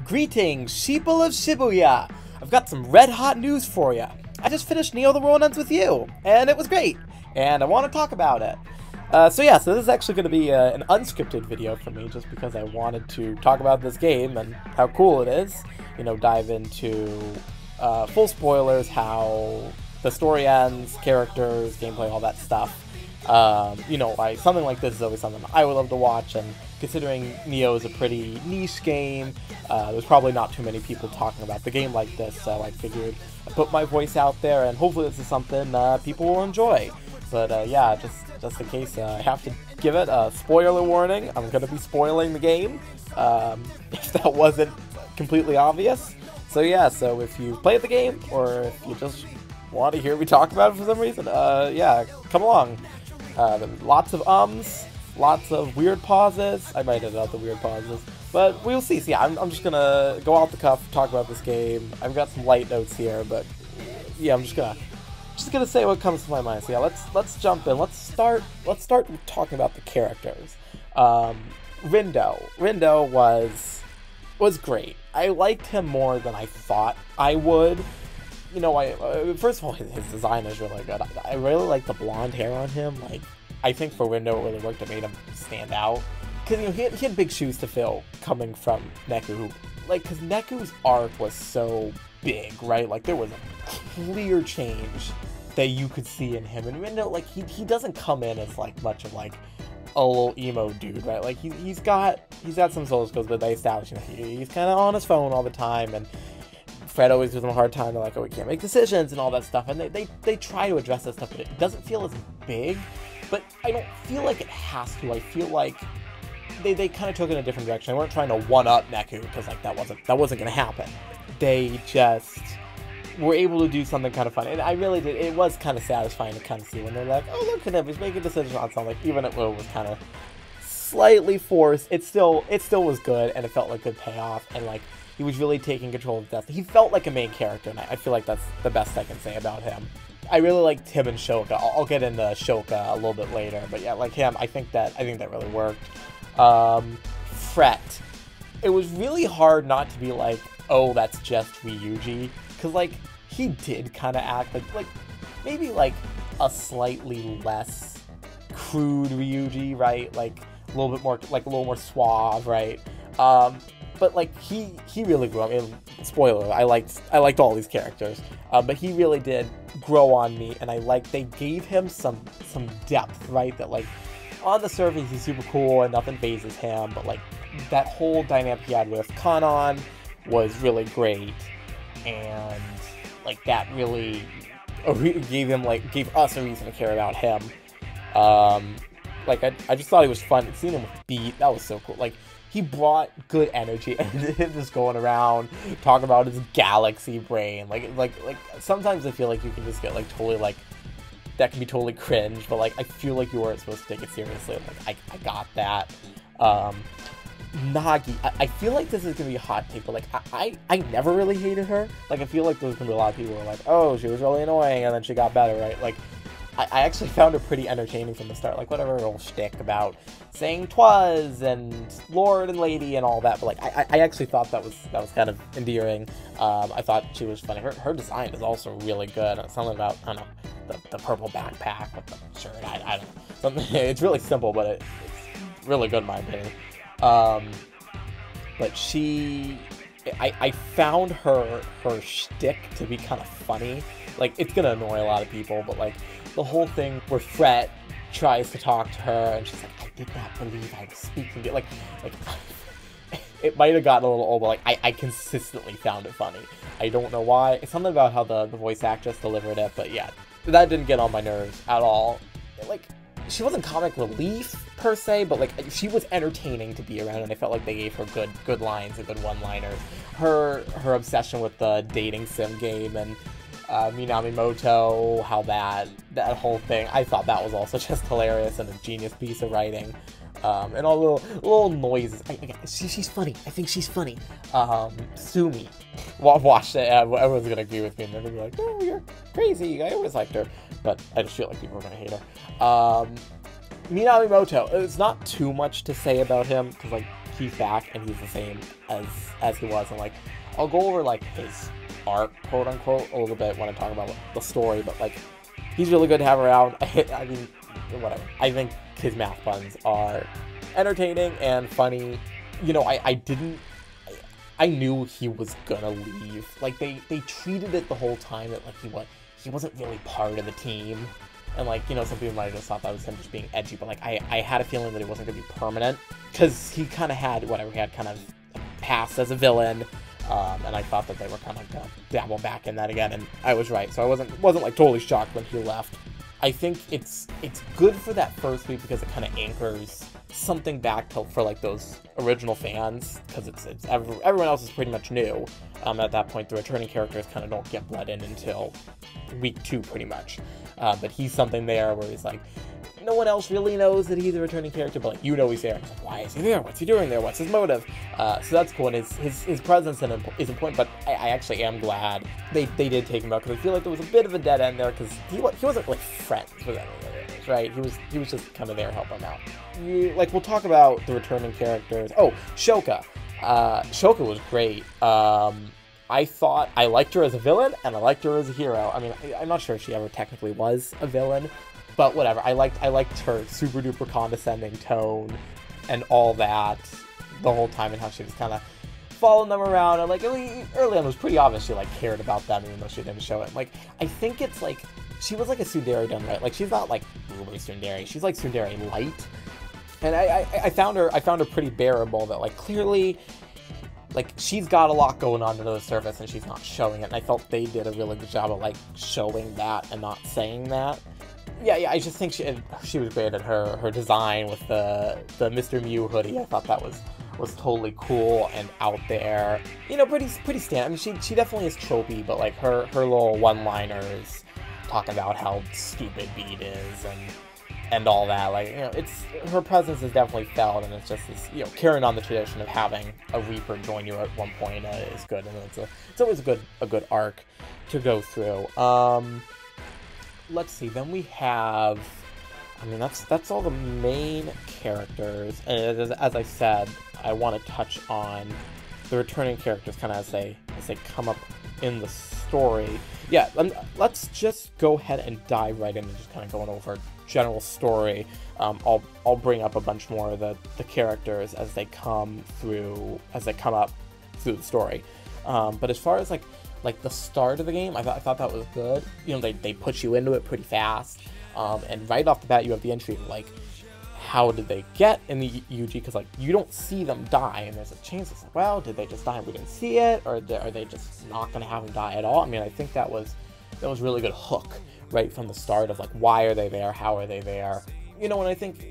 Greetings, sheeple of Shibuya! I've got some red-hot news for you. I just finished Neo the World Ends With You, and it was great, and I want to talk about it. So this is actually going to be an unscripted video for me, just because I wanted to talk about this game and how cool it is. You know, dive into full spoilers, how the story ends, characters, gameplay, all that stuff. Something like this is always something I would love to watch, and considering Neo is a pretty niche game, there's probably not too many people talking about the game like this, so I figured I'd put my voice out there, and hopefully this is something people will enjoy. But just in case, I have to give it a spoiler warning. I'm going to be spoiling the game, if that wasn't completely obvious. So if you played the game, or if you just want to hear me talk about it for some reason, come along. Lots of lots of weird pauses. I might edit out the weird pauses, but we'll see. So I'm just gonna go off the cuff, talk about this game. I've got some light notes here, but I'm just gonna say what comes to my mind. So let's jump in. Let's start talking about the characters. Rindo was great. I liked him more than I thought I would. You know, first of all, his design is really good. I really like the blonde hair on him. Like, I think for Rindo it really worked. It made him stand out. Because, he had big shoes to fill coming from Neku. Because Neku's arc was so big, right? Like, there was a clear change that you could see in him. And Rindo, he doesn't come in as, much of, a little emo dude, right? Like, he's got some soul skills, but they establish, he's kind of on his phone all the time, and Fred always gives him a hard time. They're like, oh, we can't make decisions and all that stuff, and they try to address that stuff, but it doesn't feel as big. But I don't feel like it has to. I feel like they kind of took it in a different direction. They weren't trying to one-up Neku, because that wasn't going to happen. They just were able to do something kind of fun, and I really did. It was kind of satisfying to kind of see when they're like, oh, look at him, he's making decisions on something. Even if it was kind of slightly forced, it still was good, and it felt like good payoff, and he was really taking control of Death. He felt like a main character, and I feel like that's the best I can say about him. I really liked him and Shoka. I'll get into Shoka a little bit later, but him, I think that really worked. Fret. It was really hard not to be like, oh, that's just Ryuji, because he did kind of act like maybe a slightly less crude Ryuji, right? A little bit more, a little more suave, right? But he really grew on me. Spoiler, I liked all these characters, but he really did grow on me, and they gave him some depth, right? That on the surface he's super cool and nothing phases him, but that whole dynamic he had with Kanon was really great, and that really gave us a reason to care about him. I just thought he was fun. Seeing him with Beat, that was so cool. He brought good energy, and him just going around talking about his galaxy brain. Sometimes I feel like you can just get totally that can be totally cringe, but I feel like you weren't supposed to take it seriously. I got that. Nagi, I feel like this is gonna be a hot take, but I never really hated her. I feel like there's gonna be a lot of people who are like, oh, she was really annoying, and then she got better, right? I actually found her pretty entertaining from the start. Whatever her little shtick about saying twas and lord and lady and all that, but I actually thought that was kind of endearing. I thought she was funny. Her design is also really good. Something about, I don't know, the purple backpack with the shirt. I don't know. Something. It's really simple, but it's really good in my opinion. But I found her shtick to be kind of funny. It's gonna annoy a lot of people, but the whole thing where Fret tries to talk to her, and she's like, I did not believe I was speaking to you. It might have gotten a little old, but I consistently found it funny. I don't know why. It's something about how the voice actress delivered it, but yeah, that didn't get on my nerves at all. She wasn't comic relief per se, but she was entertaining to be around, and I felt like they gave her good lines and good one-liners. Her obsession with the dating sim game and Minamimoto, how that whole thing, I thought that was also just hilarious and a genius piece of writing. And all little noises. She's funny. I think she's funny. Sumi. Watch it. Everyone's gonna agree with me, and they're gonna be like, "Oh, you're crazy." I always liked her, but I just feel like people are gonna hate her. Minamimoto. It's not too much to say about him because he's back and he's the same as he was. And like, I'll go over like his art, quote unquote, a little bit when I talk about the story, but like, he's really good to have around. I mean, whatever. I think his math puns are entertaining and funny. You know, I knew he was gonna leave. Like, they treated it the whole time that, like, he wasn't really part of the team. And, like, you know, some people might have just thought that was him just being edgy, but, like, I had a feeling that it wasn't gonna be permanent. Because he kind of had, whatever, he had kind of passed as a villain. And I thought that they were kind of gonna dabble back in that again, and I was right. So I wasn't like, totally shocked when he left. I think it's good for that first week because it kind of anchors something back for like those original fans, because everyone else is pretty much new. At that point, the returning characters kind of don't get bled in until week 2 pretty much. But he's something there where he's like, no one else really knows that he's a returning character, but like, you know he's there. Like, why is he there? What's he doing there? What's his motive? So that's cool, and his presence is important, but I actually am glad they did take him out, because I feel like there was a bit of a dead end there, because he wasn't like friends with any of it, right? He was just kind of there to help him out. Like, we'll talk about the returning characters. Oh, Shoka. Shoka was great. I thought I liked her as a villain, and I liked her as a hero. I mean, I'm not sure if she ever technically was a villain, but whatever. I liked her super duper condescending tone and all that the whole time, and how she was kind of following them around, and like early on it was pretty obvious she like cared about them, even though she didn't show it. Like, I think it's like she was like a tsundere done right. Like, she's not like uber tsundere. She's like tsundere light. And I found her pretty bearable, that like clearly like she's got a lot going on under the surface and she's not showing it. And I felt they did a really good job of like showing that and not saying that. Yeah, I just think she was great at her design with the Mr. Mew hoodie. I thought that was totally cool and out there. You know, pretty standard. I mean, she definitely is tropey, but like her little one-liners talking about how stupid Beat is and all that. Like, you know, her presence is definitely felt, and it's just this, you know, carrying on the tradition of having a Reaper join you at one point is good, and it's always a good arc to go through. Let's see, then we have, I mean, that's all the main characters, and as I said, I want to touch on the returning characters kind of as they come up in the story. Yeah, let's just go ahead and dive right in and just kind of going over general story. I'll bring up a bunch more of the characters as they come up through the story. But as far as like the start of the game, I thought that was good. You know, they put you into it pretty fast, and right off the bat you have the entry of like, how did they get in the UG? Because like, you don't see them die, and there's a chance it's like, well, did they just die and we didn't see it, or are they just not going to have them die at all? I mean, I think that was really good hook right from the start of like, why are they there? How are they there? You know, and I think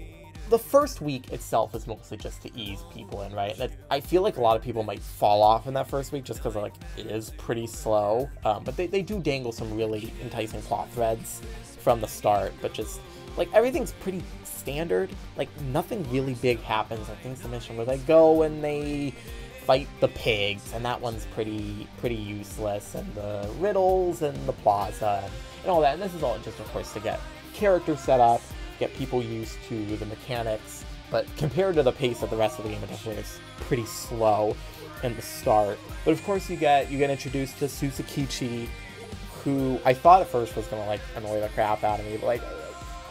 the first week itself is mostly just to ease people in, right? I feel like a lot of people might fall off in that first week just because like, it is pretty slow. But they do dangle some really enticing plot threads from the start, but just like, everything's pretty standard. Like, nothing really big happens. I think it's the mission where they go and they fight the pigs, and that one's pretty useless, and the riddles and the plaza and all that. And this is all just, of course, to get characters set up, get people used to the mechanics. But compared to the pace of the rest of the game, it definitely is pretty slow in the start. But of course, you get introduced to Susakichi, who I thought at first was gonna like annoy the crap out of me, but like,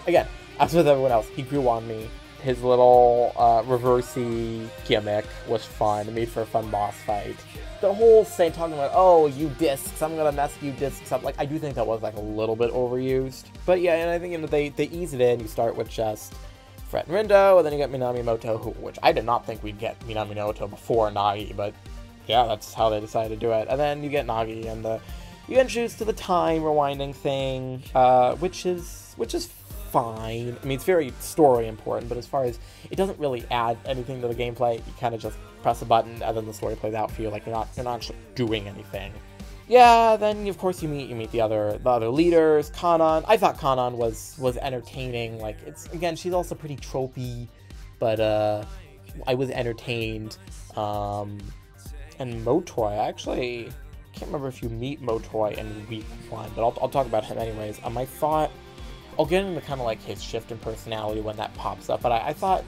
again, as with everyone else, he grew on me. His little reversey gimmick was fun. It made for a fun boss fight. The whole talking about, oh, you discs, I'm gonna mess you discs up. Like, I do think that was like a little bit overused. But yeah, and I think, you know, they ease it in. You start with just Fret and Rindo, and then you get Minamimoto, which I did not think we'd get Minamimoto before Nagi, but yeah, that's how they decided to do it. And then you get Nagi, and you get introduced to the time rewinding thing, which is fine. I mean, it's very story important, but as far as, it doesn't really add anything to the gameplay. You kind of just press a button and then the story plays out for you. Like, you're not actually doing anything. Yeah, then of course you meet the other leaders. Kanan. I thought Kanan was entertaining. Like, it's, again, she's also pretty tropey, but I was entertained. And Motoi, I actually can't remember if you meet Motoi in week 1, but I'll talk about him anyways. I thought, I'll get into kind of like his shift in personality when that pops up, but I thought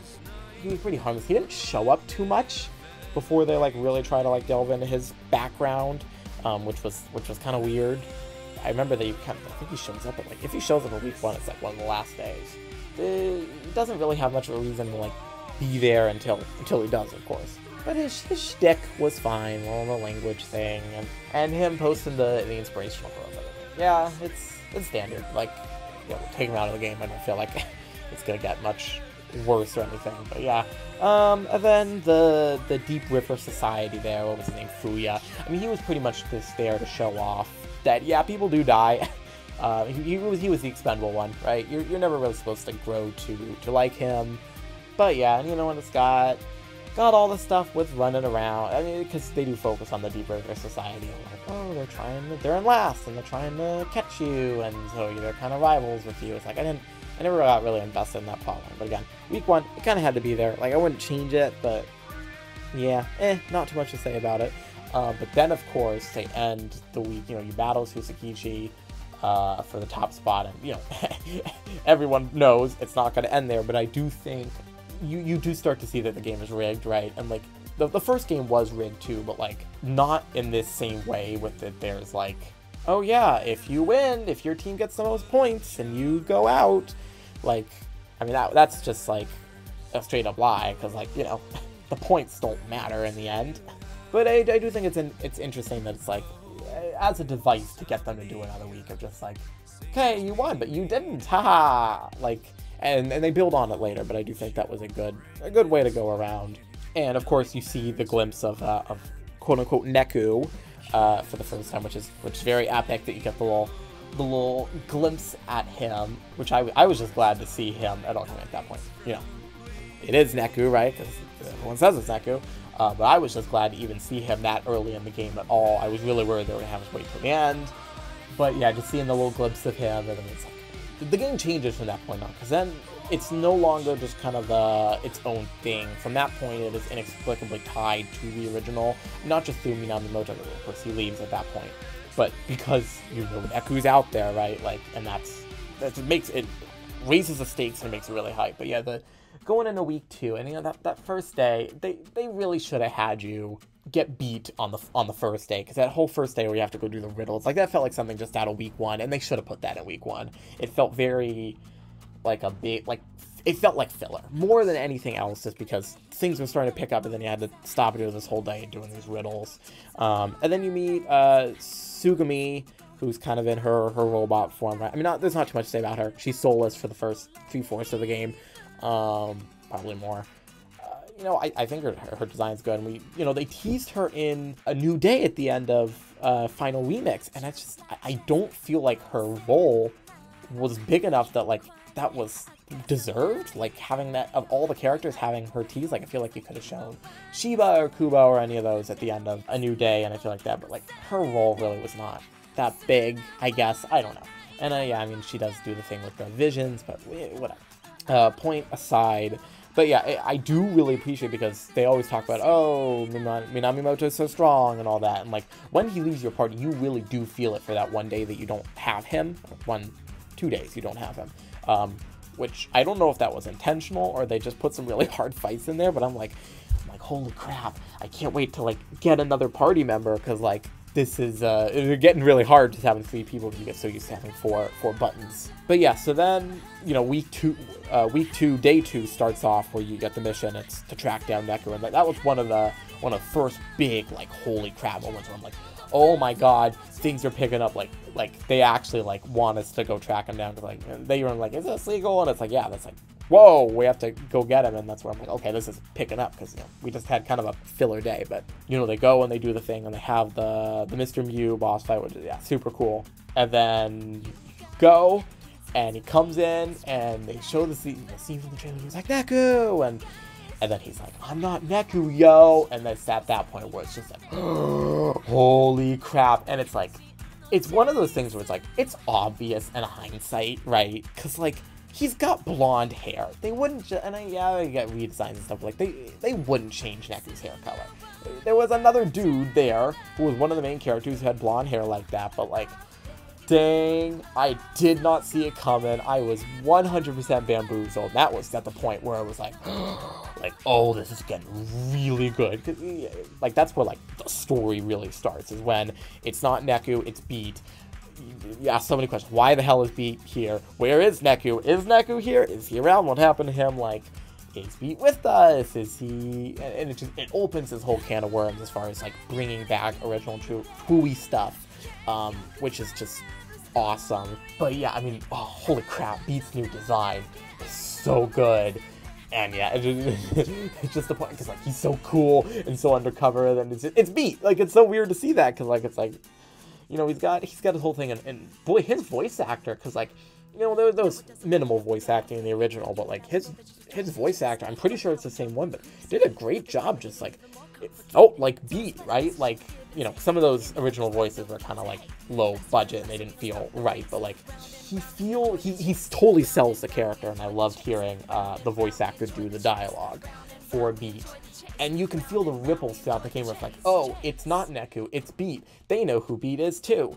he was pretty harmless. He didn't show up too much before they like really try to like delve into his background, which was kind of weird. I remember that I think he shows up at like, if he shows up in week 1, it's like one of the last days. He doesn't really have much of a reason to like be there until he does, of course. But his shtick was fine, all the language thing, and him posting the inspirational quotes. Yeah, it's standard. Like, you know, take him out of the game. I don't feel like it's gonna get much worse or anything. But yeah, and then the Deep River Society there. What was his name? Fuya. I mean, he was pretty much just there to show off that yeah, people do die. He was the expendable one, right? You're never really supposed to grow to like him. But yeah, and you know, when it's got all the stuff with running around. I mean, because they do focus on the Deep River Society. Like, oh, they're in last, and they're trying to catch you, and so they're kind of rivals with you. It's like, I never got really invested in that plotline. But again, week 1, it kind of had to be there. Like, I wouldn't change it, but yeah, not too much to say about it. But then, of course, they end the week, you know, you battle Susakichi for the top spot, and, you know, everyone knows it's not going to end there, but I do think you do start to see that the game is rigged, right? And like the first game was rigged too, but like not in this same way with it. There's like, oh yeah, if you win, if your team gets the most points and you go out, like, I mean, that's just like a straight up lie, because like, you know, the points don't matter in the end. But I do think it's interesting that it's like as a device to get them to do another week of just like, okay, you won, but you didn't, haha, like. And they build on it later, but I do think that was a good way to go around. And of course, you see the glimpse of quote unquote Neku for the first time, which is very epic that you get the little glimpse at him, which I was just glad to see him at all at that point. You know, it is Neku, right? Because everyone says it's Neku. But I was just glad to even see him that early in the game at all. I was really worried they were gonna have us wait till the end. But yeah, just seeing the little glimpse of him, and then it's like, the game changes from that point on, because then it's no longer just kind of its own thing. From that point, it is inexplicably tied to the original, not just through Minamimoto, of course he leaves at that point, but because you know Neku's out there, right? Like, and that makes it raises the stakes and makes it really hype. But yeah, going into week 2, and you know that first day, they really should have had you get beat on the first day, because that whole first day where you have to go do the riddles, like that felt like something just out of week 1, and they should have put that in week 1. It felt very like a big, like, it felt like filler more than anything else, just because things were starting to pick up, and then you had to stop and do this whole day doing these riddles. And then you meet Sugumi, who's kind of in her robot form, right? I mean, there's not too much to say about her. She's soulless for the first 3/4 of the game, probably more. You know, I think her design's good, and they teased her in A New Day at the end of Final Remix, and I don't feel like her role was big enough that like that was deserved. Like, having that, of all the characters, having her teased, like I feel like you could have shown Shiba or Kubo or any of those at the end of A New Day, and I feel like that, but like her role really was not that big, I guess. I don't know. And yeah, I mean, she does do the thing with the visions, but whatever. Point aside. But yeah, I do really appreciate, because they always talk about, oh, Minamimoto is so strong and all that. And like, when he leaves your party, you really do feel it for that one day that you don't have him. 2 days you don't have him. Which I don't know if that was intentional or they just put some really hard fights in there. But I'm like, holy crap, I can't wait to like get another party member, because like, this is getting really hard just having 3 people, because you get so used to having four buttons. But yeah, so then, you know, week 2, day 2 starts off where you get the mission. It's to track down Neku, and like, that was one of the first big like holy crap moments where I'm like, oh my god, things are picking up. Like they actually like want us to go track him down, because like they were like, is this legal? And it's like, yeah, that's like, whoa, we have to go get him. And that's where I'm like, okay, this is picking up, because you know, we just had kind of a filler day. But you know, they go and they do the thing, and they have the Mr. Mew boss fight, which is, yeah, super cool. And then go, and he comes in, and they show the scene from the trailer. He's like, Neku, and then he's like, I'm not Neku, yo. And it's at that point where it's just like, holy crap. And it's like, it's one of those things where it's like, it's obvious in hindsight, right? Because like, he's got blonde hair. They wouldn't, yeah, you get redesigns and stuff, like they wouldn't change Neku's hair color. There was another dude there who was one of the main characters who had blonde hair like that, but like, dang, I did not see it coming. I was 100% bamboozled. That was at the point where I was like, like, oh, this is getting really good. Like, that's where, like, the story really starts, is when it's not Neku, it's Beat. You ask so many questions. Why the hell is Beat here? Where is Neku? Is Neku here? Is he around? What happened to him? Like, is Beat with us? Is he... And it opens this whole can of worms as far as, like, bringing back original Tui stuff, which is just awesome. But yeah, I mean, oh, holy crap, Beat's new design is so good. And yeah, it's just the point, because, like, he's so cool and so undercover, and it's Beat. Like, it's so weird to see that, because, like, it's like, you know, he's got his whole thing, and boy, his voice actor, because, like, you know, there was minimal voice acting in the original, but, like, his voice actor, I'm pretty sure it's the same one, but did a great job. Just, like, it felt like Beat, right? Like, you know, some of those original voices were kind of, like, low budget, and they didn't feel right, but, like, he totally sells the character, and I loved hearing the voice actor do the dialogue for Beat. And you can feel the ripples throughout the game where it's like, oh, it's not Neku, it's Beat. They know who Beat is too.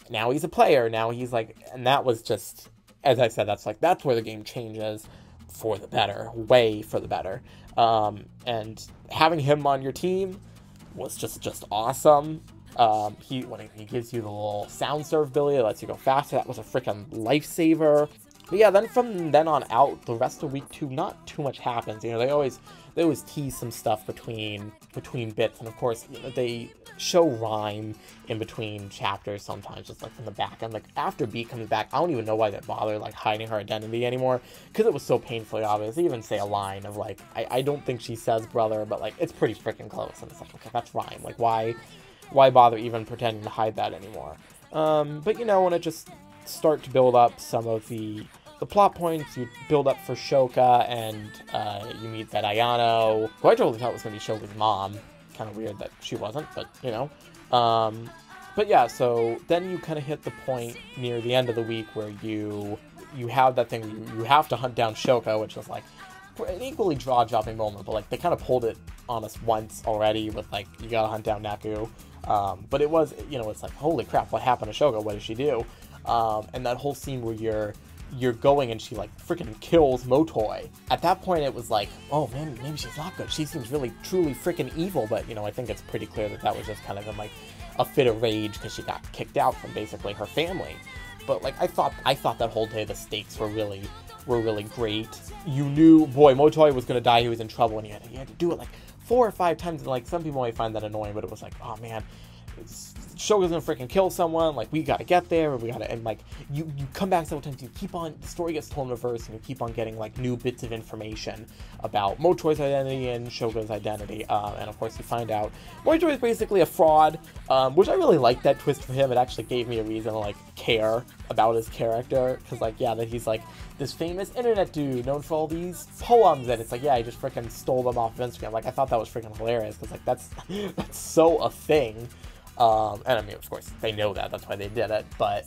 Now he's a player, now he's like, and that was just, as I said, that's where the game changes for the better, way for the better. And having him on your team was just awesome. When he gives you the little sound surf ability that lets you go faster, that was a freaking lifesaver. But yeah, then from then on out, the rest of week 2, not too much happens. You know, they always tease some stuff between bits, and of course, you know, they show rhyme in between chapters sometimes, just like from the back. And like after Beat comes back, I don't even know why they bother like hiding her identity anymore, because it was so painfully obvious. They even say a line of like, I don't think she says brother, but like it's pretty freaking close, and it's like, okay, that's rhyme. Like why bother even pretending to hide that anymore? But you know, when it just start to build up some of the plot points, you build up for Shoka, and you meet that Ayano, who I totally thought was going to be Shoka's mom. Kind of weird that she wasn't, but you know. But yeah, so then you kind of hit the point near the end of the week where you have that thing where you have to hunt down Shoka, which is like an equally jaw-dropping moment, but like they kind of pulled it on us once already with like, you gotta hunt down Neku. But it was, you know, it's like, holy crap, what happened to Shoka? What did she do? And that whole scene where you're going and she like freaking kills Motoi. At that point it was like, oh man, maybe she's not good. She seems really truly freaking evil, but you know, I think it's pretty clear that was just kind of in like a fit of rage because she got kicked out from basically her family. But like I thought that whole day the stakes were really great. You knew, boy, Motoi was gonna die, he was in trouble, and you had to do it like 4 or 5 times, and like some people might find that annoying, but it was like, oh man, Shoga's gonna freaking kill someone, like we gotta get there, and like you come back several times, you keep on, the story gets told in reverse, and you keep on getting like new bits of information about Motoi's identity and Shoga's identity, and of course you find out Motoi is basically a fraud, which I really liked that twist for him. It actually gave me a reason to like care about his character, because like, yeah, that he's like this famous internet dude known for all these poems, and it's like, yeah, he just freaking stole them off of Instagram. Like I thought that was freaking hilarious, because like that's so a thing. And I mean, of course, they know that's why they did it, but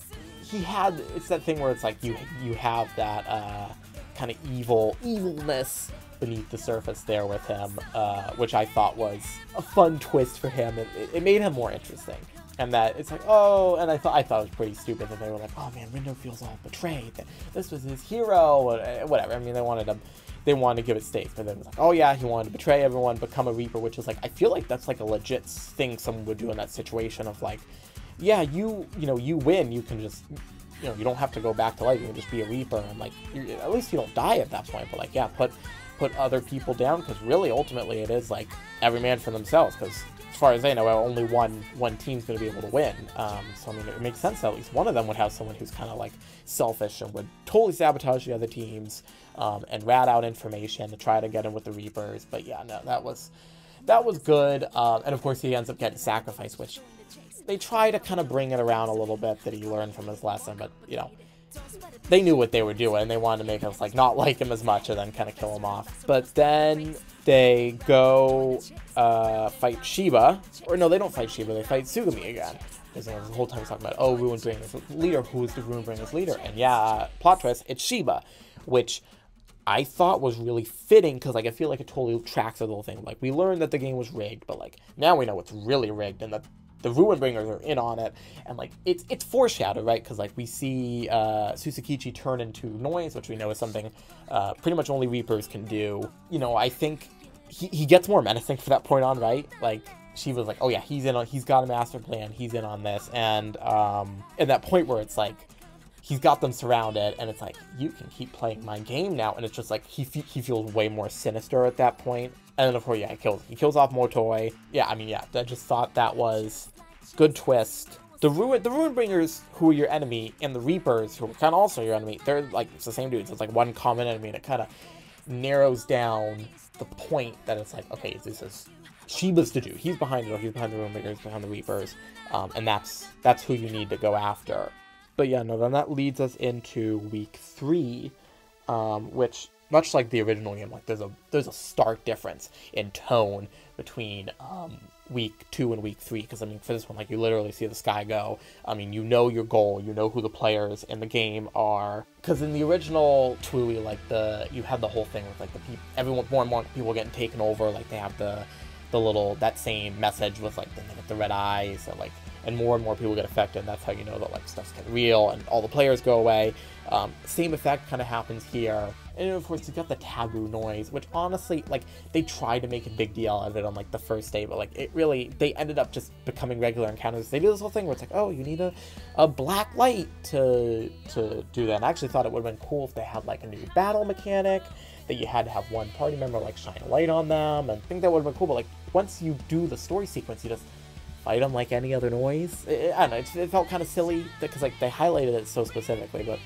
it's that thing where it's like, you have that, kind of evilness beneath the surface there with him, which I thought was a fun twist for him. It made him more interesting. And that it's like, oh, and I thought it was pretty stupid that they were like, oh man, Rindo feels all betrayed, that this was his hero, whatever. I mean, they wanted to give it stakes, but then it was like, oh yeah, he wanted to betray everyone, become a Reaper, which is like, I feel like that's like a legit thing someone would do in that situation of like, yeah, you win, you can just, you know, you don't have to go back to life, you can just be a Reaper, and like, at least you don't die at that point, but like, yeah, put other people down, because really, ultimately, it is like, every man for themselves, because as far as they know, only one team's going to be able to win. So, I mean, it makes sense that at least one of them would have someone who's kind of, like, selfish and would totally sabotage the other teams, and rat out information to try to get in with the Reapers. But, yeah, no, that was good. And, of course, he ends up getting sacrificed, which they try to kind of bring it around a little bit that he learned from his lesson. But, you know, they knew what they were doing. They wanted to make us, like, not like him as much and then kind of kill him off. But then they go fight Shiba. Or no, they don't fight Shiba. They fight Tsugumi again. Because the whole time he's talking about, oh, Ruinbringer's leader. Who is the Ruinbringer's leader? And yeah, plot twist, it's Shiba. Which I thought was really fitting, because like I feel like it totally tracks the whole thing. Like, we learned that the game was rigged, but like now we know it's really rigged, and that the Ruin Bringers are in on it, and like it's foreshadowed, right? Because like we see Susakichi turn into noise, which we know is something pretty much only Reapers can do. You know, I think he gets more menacing from that point on, right? Like she was like, oh yeah, he's got a master plan, he's in on this, and at that point where it's like he's got them surrounded, and it's like, you can keep playing my game now, and it's just like he feels way more sinister at that point. And then of course, yeah, he kills off Mortoi. Yeah, I mean, yeah, I just thought that was good twist. The Ruin Bringers, who are your enemy, and the Reapers, who are kind of also your enemy, they're like, it's the same dudes. It's like one common enemy, and it kind of narrows down the point that it's like, okay, this is Shiba's to do. He's behind it, or he's behind the Ruin Bringers, behind the Reapers, and that's who you need to go after. But yeah, no, then that leads us into week 3, which, much like the original game, like there's a stark difference in tone between week 2 and week 3, because I mean, for this one, like, you literally see the sky go. I mean, you know your goal, you know who the players in the game are, because in the original Tui, like, you had the whole thing with like more and more people getting taken over, like they have the little, that same message with like the red eyes, and more and more people get affected, and that's how you know that like stuff's getting real and all the players go away. Same effect kind of happens here. And of course, you got the taboo noise, which honestly, like, they tried to make a big deal out of it on like the first day, but like it really, they ended up just becoming regular encounters. They do this whole thing where it's like, oh, you need a black light to do that. And I actually thought it would have been cool if they had like a new battle mechanic that you had to have one party member like shine a light on them, and I think that would have been cool. But like, once you do the story sequence, you just fight them like any other noise. I don't know, it felt kind of silly because like they highlighted it so specifically, but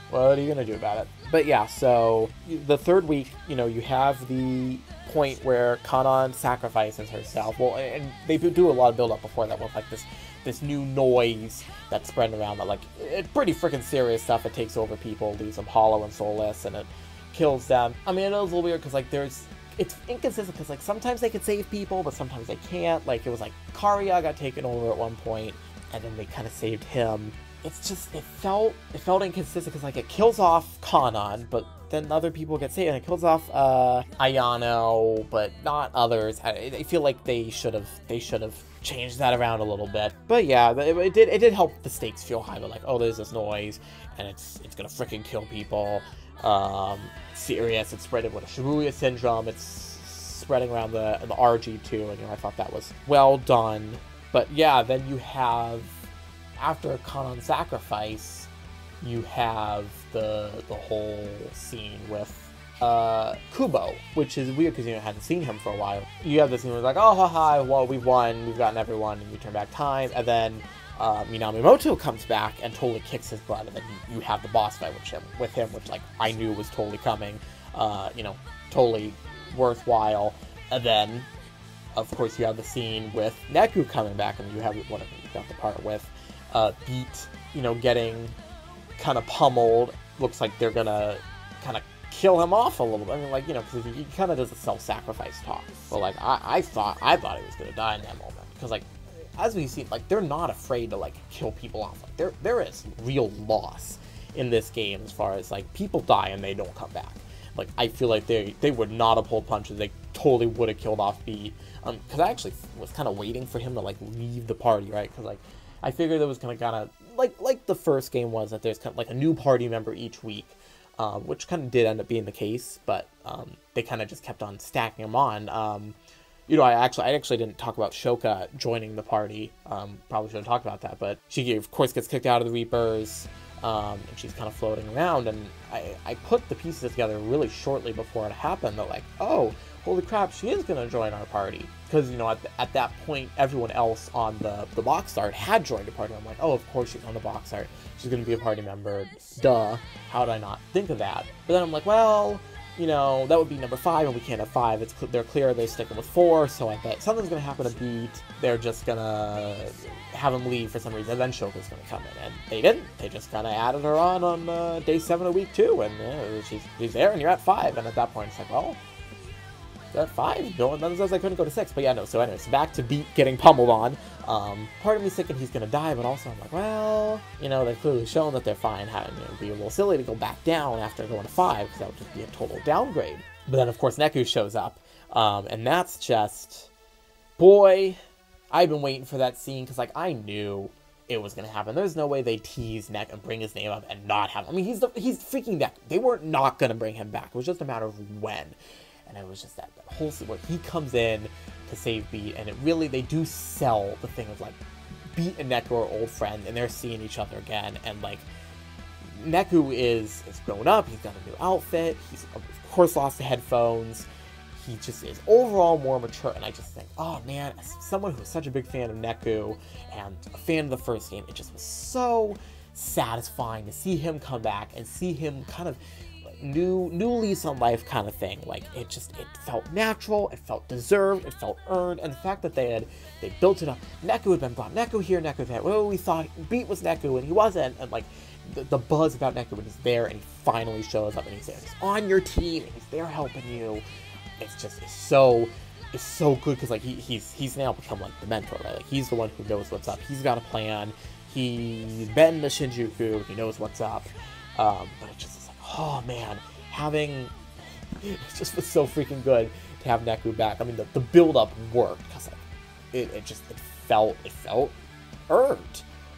what are you gonna do about it? But yeah, so the third week, you know, you have the point where Kanan sacrifices herself. Well, and they do a lot of build up before that with like this new noise that's spreading around that, like, it's pretty freaking serious stuff. It takes over people, leaves them hollow and soulless, and it kills them. I mean, it was a little weird because like it's inconsistent because like sometimes they could save people, but sometimes they can't. Like, it was like Karya got taken over at one point, and then they kind of saved him. It's just, it felt inconsistent because like it kills off Kanan, but then other people get saved, and it kills off Ayano, but not others. I feel like they should have changed that around a little bit. But yeah, it did help the stakes feel high. But like, oh, there's this noise, and it's gonna freaking kill people. Serious. It's spreading with a Shibuya syndrome. It's spreading around the RG too, and you know, I thought that was well done. But yeah, then you have, after Kanan sacrifice, you have the whole scene with Kubo, which is weird because you hadn't seen him for a while. You have this scene where it's like, oh, haha, well, we've won, we've gotten everyone, and you turn back time, and then Minamimoto comes back and totally kicks his butt, and then you have the boss fight with him, which like I knew was totally coming, you know, totally worthwhile. And then, of course, you have the scene with Neku coming back, and you have whatever you got the part with Beat, you know, getting kind of pummeled. Looks like they're gonna kind of kill him off a little bit. I mean, like, you know, because he kind of does a self-sacrifice talk. But like, I thought he was gonna die in that moment, because like, as we see, like, they're not afraid to like kill people off. Like, there is real loss in this game as far as like people die and they don't come back. Like, I feel like they would not have pulled punches. They totally would have killed off Beat. Because I actually was kind of waiting for him to like leave the party, right? Because like, I figured there was gonna kind of like the first game was, that there's kind of like a new party member each week, which kind of did end up being the case, but they kind of just kept on stacking them on. You know, I actually didn't talk about Shoka joining the party. Probably should have talked about that, but she of course gets kicked out of the Reapers, and she's kind of floating around. And I put the pieces together really shortly before it happened. That like, oh, holy crap, she is gonna join our party. Because, you know, at that point, everyone else on the box art had joined a party. I'm like, oh, of course she's on the box art. She's gonna be a party member. Duh. How did I not think of that? But then I'm like, well, you know, that would be number 5, and we can't have 5. They're clear they're sticking with 4, so I bet something's gonna happen to Beat. They're just gonna have him leave for some reason, and then Shoka's gonna come in. And they didn't. They just kind of added her on day 7 of week 2, and she's there, and you're at 5. And at that point, it's like, well, at 5, no, that says I couldn't go to 6, but yeah, no. So anyways, back to Beat getting pummeled on. Part of me's thinking he's gonna die, but also I'm like, well, you know, they've clearly shown that they're fine. It'd be a little silly to go back down after going to 5, because that would just be a total downgrade. But then, of course, Neku shows up, and that's just, boy, I've been waiting for that scene, because, like, I knew it was going to happen. There's no way they tease Neku and bring his name up and not have him. I mean, he's freaking Neku. They were not going to bring him back. It was just a matter of when. And it was just that whole scene where he comes in to save Beat, and it really, they do sell the thing of, like, Beat and Neku are old friends, and they're seeing each other again, and, like, Neku is grown up, he's got a new outfit, he's, of course, lost the headphones, he just is overall more mature, and I just think, oh man, as someone who's such a big fan of Neku, and a fan of the first game, it just was so satisfying to see him come back, and see him kind of new lease on life kind of thing. Like, it felt natural, it felt deserved, it felt earned, and the fact that they built it up. Neku had been brought, Neku here, Neku there. Well, we thought Beat was Neku, and he wasn't, and like, the buzz about Neku when he's there, and he finally shows up, and he's there, he's on your team, and he's there helping you. It's so good, because like he's now become like the mentor, right? Like, he's the one who knows what's up. He's got a plan. He's been to Shinjuku. He knows what's up. But it just is like, oh man, it just was so freaking good to have Neku back. I mean, the build up worked, because like it felt earned.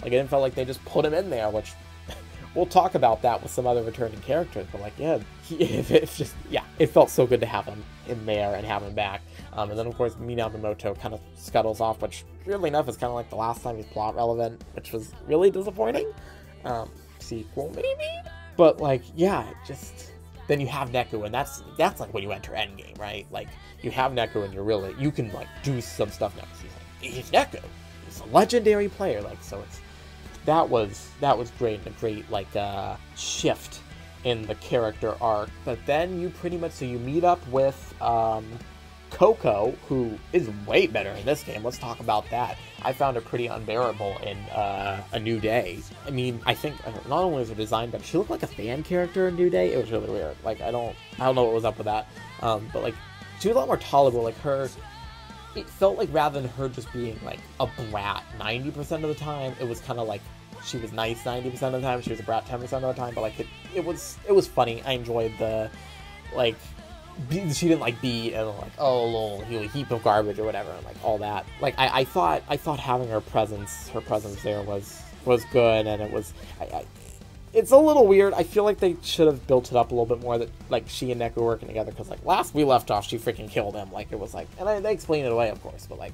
Like, it didn't feel like they just put him in there, which we'll talk about that with some other returning characters, but like, yeah, it felt so good to have him in there and have him back. And then, of course, Minamoto kind of scuttles off, which, weirdly enough, is kind of like the last time he's plot relevant, which was really disappointing. Sequel, maybe? But, like, yeah, then you have Neku, and that's like when you enter Endgame, right? Like, you have Neku, and you can, like, do some stuff next. He's Neku. He's a legendary player, like, so that was great, and a great, like, shift in the character arc. But then you pretty much, so you meet up with Coco, who is way better in this game. Let's talk about that. I found her pretty unbearable in A New Day. I mean, I think not only was her design better, she looked like a fan character in New Day. It was really weird. Like, I don't know what was up with that. But like, she was a lot more tolerable. Like, it felt like rather than her just being like a brat 90% of the time, it was kind of like she was nice 90% of the time, she was a brat 10% of the time, but like it was funny. I enjoyed the, like, she didn't like be and like, oh, little heap of garbage or whatever, and like all that. Like, I thought having her presence there was good, and it was it's a little weird. I feel like they should have built it up a little bit more, that like she and Neku were working together, because like last we left off, she freaking killed him. Like, it was like, and they explained it away, of course, but like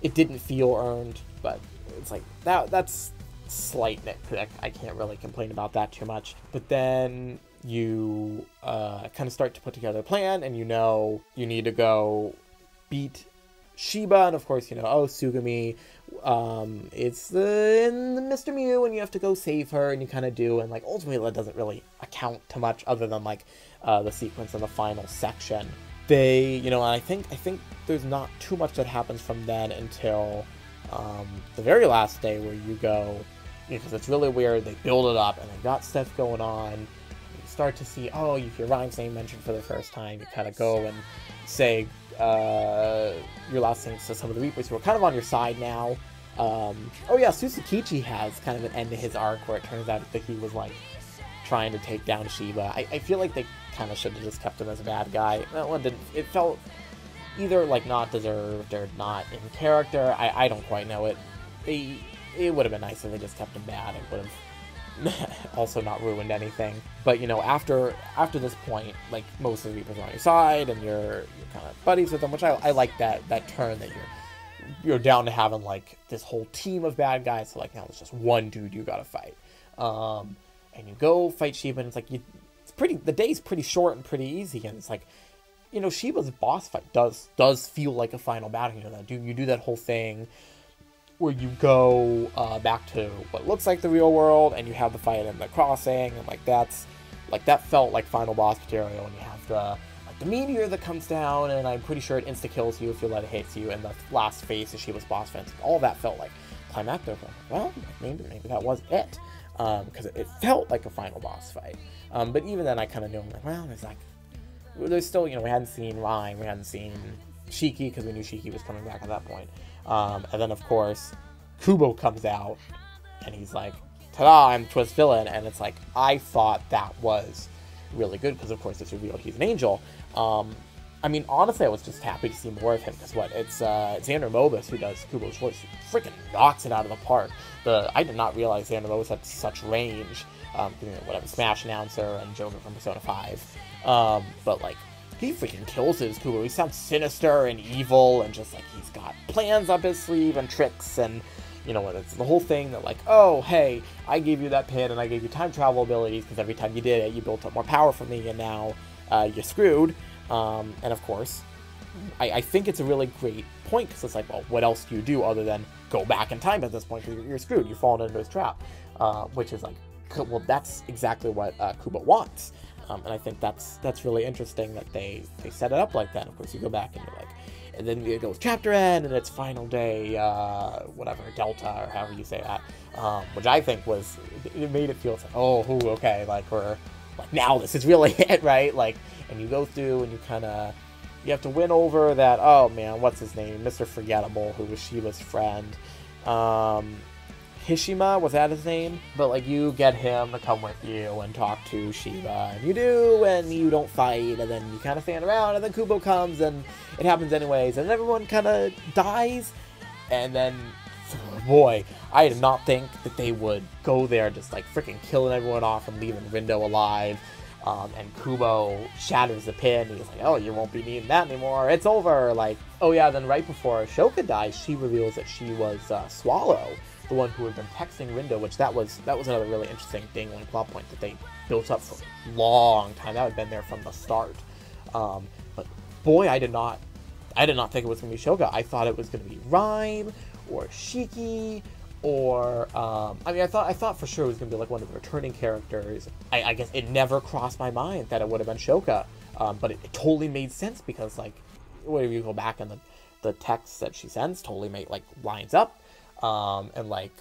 it didn't feel earned. But it's like that's slight nitpick. I can't really complain about that too much. But then you kind of start to put together a plan, and you need to go beat Shiba, and of course, Sugami, it's the Mr. Mew, and you have to go save her, and you kind of do, and like ultimately that doesn't really account to much other than like the sequence in the final section. They, and I think there's not too much that happens from then until the very last day, where you go, because it's really weird. They build it up, and they've got stuff going on. You start to see, you hear Ryan's name mentioned for the first time. You kind of go and say your last things to some of the Reapers who are kind of on your side now. Susakichi has kind of an end to his arc, where it turns out that he was like trying to take down Shiba. I feel like they kind of should have just kept him as a bad guy. That one didn't. It felt either like not deserved or not in character. I don't quite know it. It would have been nice if they just kept him bad. It would have also not ruined anything. But after this point, like, most of the Reapers are on your side, and you're kind of buddies with them, which I like that turn, that you're down to having like this whole team of bad guys. So like, now it's just one dude you gotta fight, and you go fight Shiba, and it's like the day's pretty short and pretty easy, and it's like, Shiba's boss fight does feel like a final battle. You do that whole thing where you go back to what looks like the real world, and you have the fight in the crossing, and like that felt like final boss material. And you have the meteor that comes down, and I'm pretty sure it insta kills you if you let it hit you. And the last phase of Shiba's boss fight, all that felt like climactic. Well, maybe that was it, because it felt like a final boss fight. But even then, I kind of knew, I'm like, well, there's still, we hadn't seen Rhyme, we hadn't seen Shiki, because we knew Shiki was coming back at that point. And then, of course, Kubo comes out, and he's like, ta-da, I'm Twist Villain. And it's like, I thought that was really good, because, of course, it's revealed he's an angel. I mean, honestly, I was just happy to see more of him, because it's Xander Mobus who does Kubo's voice. He freaking knocks it out of the park. I did not realize Xander Mobus had such range, whatever, Smash Announcer and Joker from Persona 5. But, like, he freaking kills his Kubo. He sounds sinister and evil, and just, like, he's got plans up his sleeve and tricks, and, you know, it's the whole thing that, like, oh, hey, I gave you that pin, and I gave you time travel abilities, because every time you did it, you built up more power for me, and now you're screwed. And of course, I think it's a really great point, because it's like, well, what else do you do other than go back in time at this point, because you're screwed, you've fallen into his trap, which is like, well, that's exactly what Kubo wants. And I think that's really interesting that they set it up like that. Of course, you go back and you're like, and then it goes chapter end, and it's final day, whatever, Delta, or however you say that, which I think it made it feel like, oh, okay, like, we're, like, now this is really it, right? Like, and you go through and you have to win over that, oh man, what's his name? Mr. Forgettable, who was Shiba's friend. Hishima, was that his name? But, like, you get him to come with you and talk to Shiba, and you do, and you don't fight, and then you kind of stand around, and then Kubo comes, and it happens anyways, and everyone kind of dies, and then, boy, I did not think that they would go there just, like, freaking killing everyone off and leaving Rindo alive. And Kubo shatters the pin. He's like, oh, you won't be needing that anymore. It's over. Like, oh yeah, then right before Ashoka dies, she reveals that she was Swallow, the one who had been texting Rindo, which that was another really interesting dangling plot point that they built up for a long time. That had been there from the start. But boy, I did not think it was going to be Ashoka. I thought it was going to be Rhyme or Shiki, or I mean, I thought for sure it was gonna be like one of the returning characters. I guess it never crossed my mind that it would have been Shoka, but it totally made sense, because, like, whenever you go back and the text that she sends totally lines up, and, like,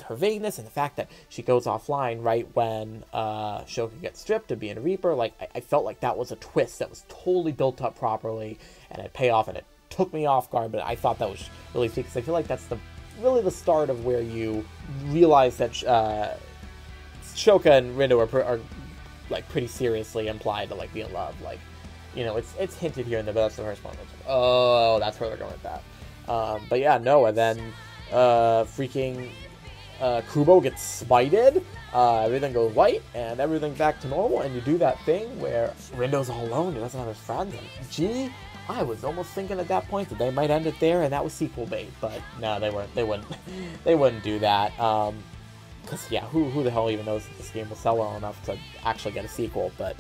her vagueness and the fact that she goes offline right when Shoka gets stripped of being a Reaper. Like, I felt like that was a twist that was totally built up properly, and it paid off, and it took me off guard. But I thought that was really sweet, because I feel like that's really the start of where you realize that Shoka and Rindo are like pretty seriously implied to, like, be in love. Like, you know, it's hinted here and there, but that's the first one. Like, oh, that's where they're going with that. But yeah, no, and then freaking Kubo gets smited, everything goes white, and everything's back to normal, and you do that thing where Rindo's all alone, he doesn't have his friends, and gee, I was almost thinking at that point that they might end it there, and that was sequel bait, but no, they wouldn't do that, because, yeah, who the hell even knows if this game will sell well enough to actually get a sequel. But,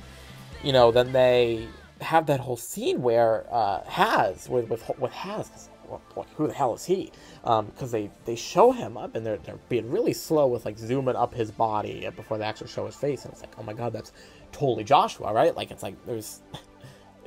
you know, then they have that whole scene where Haz, with Haz, well, boy, who the hell is he? Because they show him up, and they're being really slow with, like, zooming up his body before they actually show his face, and it's like, oh my god, that's totally Joshua, right? Like, it's like, it's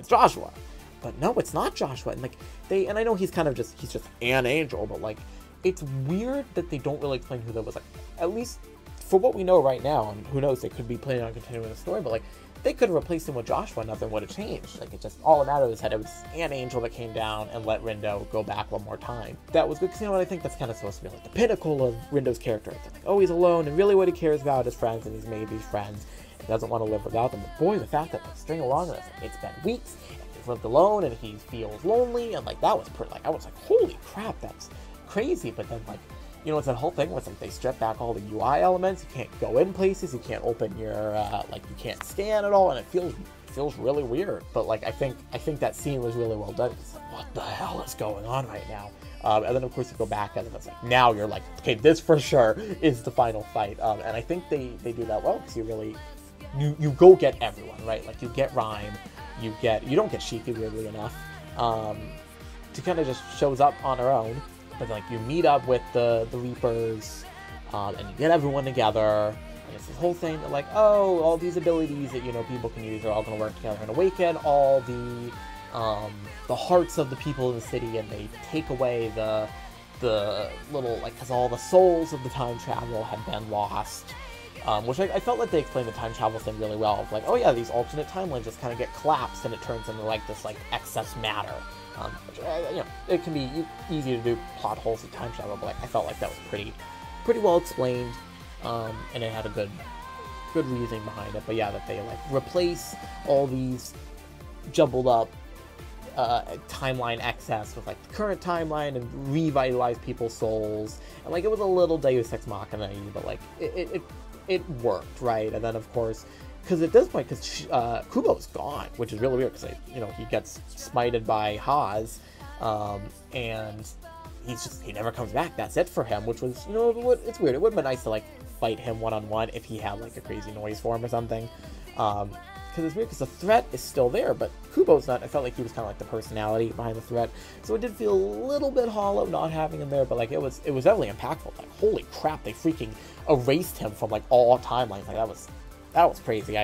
Joshua. But no, it's not Joshua. And, like, and I know he's just an angel, but, like, it's weird that they don't really explain who that was. Like, at least for what we know right now, and who knows, they could be planning on continuing the story, but, like, they could have replaced him with Joshua, nothing would have changed. Like, it just, all it mattered was that it was an angel that came down and let Rindo go back one more time. That was good, because, you know what, I think that's kind of supposed to be, like, the pinnacle of Rindo's character. It's like, oh, he's alone, and really what he cares about is friends, and he's made these friends, and doesn't want to live without them. But boy, the fact that they string along, and it's been weeks, lived alone, and he feels lonely, and, like, that was pretty, like, I was like, holy crap, that's crazy. But then, like, you know, it's that whole thing where it's like they strip back all the UI elements. You can't go in places, you can't open your like, you can't scan at all, and it feels really weird. But, like, I think that scene was really well done. It's like, what the hell is going on right now? And then, of course, you go back, and it's like, now you're like, okay, this for sure is the final fight. And I think they do that well, because you go get everyone, right? Like, you get Rhyme, you don't get Shiki, weirdly enough, to kind of just shows up on her own, but, like, you meet up with the Reapers, and you get everyone together, and it's this whole thing that, like, oh, all these abilities that, you know, people can use are all going to work together and awaken all the hearts of the people in the city, and they take away the little, like, because all the souls of the time travel had been lost. Which I felt like they explained the time travel thing really well. Of, like, oh yeah, these alternate timelines just kind of get collapsed, and it turns into, like, this, like, excess matter. Which, you know, it can be easy to do plot holes of time travel, but, like, I felt like that was pretty well explained, and it had a good reasoning behind it. But yeah, that they, like, replace all these jumbled up timeline excess with like the current timeline and revitalize people's souls, and like it was a little Deus Ex Machina, but like it worked, right? And then of course, because at this point, because Kubo's gone, which is really weird, because he gets smited by Haas, and he never comes back. That's it for him, which was, it's weird. It would have been nice to like fight him one-on-one if he had like a crazy noise form or something. Because it's weird, because the threat is still there, but Kubo's not. I felt like he was kind of like the personality behind the threat, so it did feel a little bit hollow not having him there. But like it was definitely impactful. Like, holy crap, they freaking erased him from like all timelines. Like that was crazy.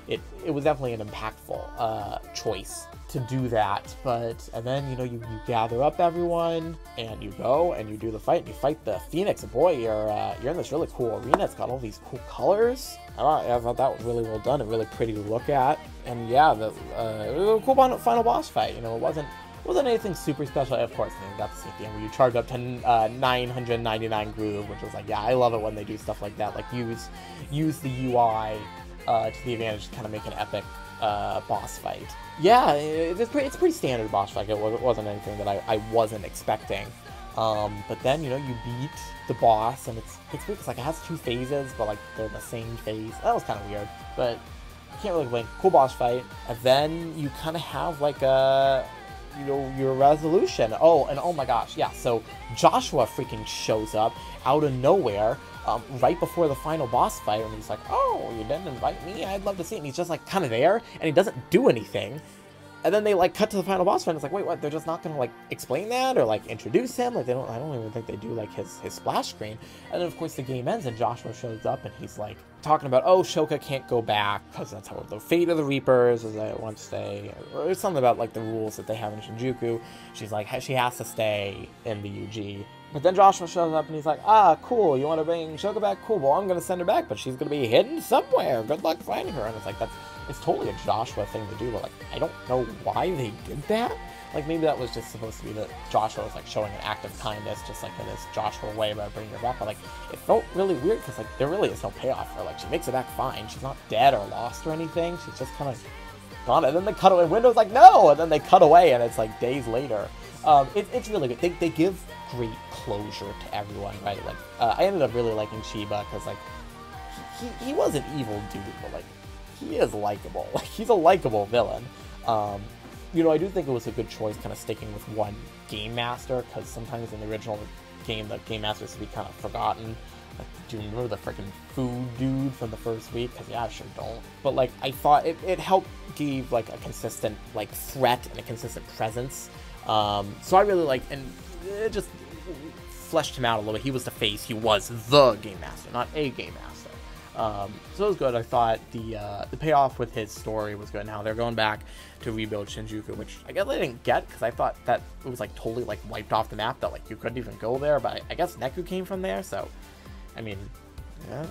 It was definitely an impactful choice to do that. And then you gather up everyone and you go and you do the fight and you fight the Phoenix. And boy, you're in this really cool arena. It's got all these cool colors. I thought that was really well done and really pretty to look at. And yeah, it was a cool final boss fight. It wasn't anything super special. Of course, you got to see at the end where you charge up to 999 groove, which was like, yeah, I love it when they do stuff like that. Like use the UI to the advantage to kind of make an epic boss fight. Yeah, it's pretty standard boss fight. It wasn't anything that I wasn't expecting. But then you beat the boss, and it's weird because like it has 2 phases, but like they're the same phase. That was kind of weird, but you can't really complain. Cool boss fight, and then you kind of have like a your resolution. Oh my gosh, yeah. So Joshua freaking shows up out of nowhere. Right before the final boss fight, and he's like, oh, you didn't invite me? I'd love to see it. And he's just like kind of there, and he doesn't do anything. And then they like cut to the final boss fight, and it's like, wait, what? They're just not gonna like explain that or like introduce him? Like I don't even think they do like his splash screen. And then of course the game ends, and Joshua shows up, and he's like talking about, oh, Shoka can't go back because that's how the fate of the Reapers is that it wants to stay, or something about like the rules that they have in Shinjuku. She's like, she has to stay in the UG. But then Joshua shows up and he's like, cool, you want to bring Shoka back? Cool, well, I'm going to send her back, but she's going to be hidden somewhere. Good luck finding her. And it's like, it's totally a Joshua thing to do, but like, I don't know why they did that. Like, maybe that was just supposed to be that Joshua was like showing an act of kindness, just like in this Joshua way about bringing her back. But like, it felt really weird because like, there really is no payoff for her. Like, she makes it back fine. She's not dead or lost or anything. She's just kind of gone. And then they cut away. Window's like, no! And then they cut away, and it's like days later. It's really good. They give great closure to everyone, right? Like, I ended up really liking Shiba because, like, he was an evil dude, but, like, he is likable. Like, he's a likable villain. I do think it was a good choice kind of sticking with one Game Master, because sometimes in the original game, the Game Master used to be kind of forgotten. Like, do you remember the freaking food dude from the first week? Because, yeah, I sure don't. But, like, I thought it helped give, like, a consistent, like, threat and a consistent presence. So I really liked, and it just fleshed him out a little bit. He was the face. He was the Game Master, not a Game Master. So it was good. I thought the payoff with his story was good. Now they're going back to rebuild Shinjuku, which I guess I didn't get because I thought that it was like totally like wiped off the map, that like you couldn't even go there. But I guess Neku came from there, so I mean, yeah,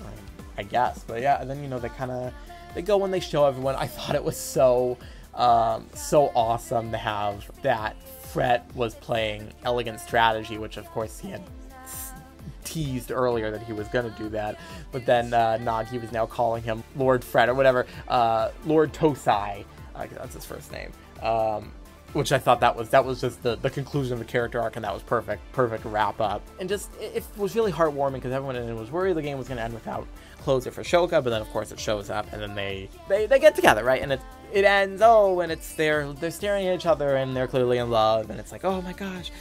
I guess. But yeah, and then they go and they show everyone. I thought it was so awesome to have that Fret was playing Elegant Strategy, which of course he had teased earlier that he was going to do that, but then Nagi was now calling him Lord Fret or whatever, Lord Tosai, that's his first name, which I thought that was just the conclusion of the character arc, and that was perfect wrap up. And just it was really heartwarming because everyone in it was worried the game was going to end without closure for Shoka, but then of course it shows up, and then they get together, right? And it ends, and they're staring at each other, and they're clearly in love, and it's like, oh my gosh,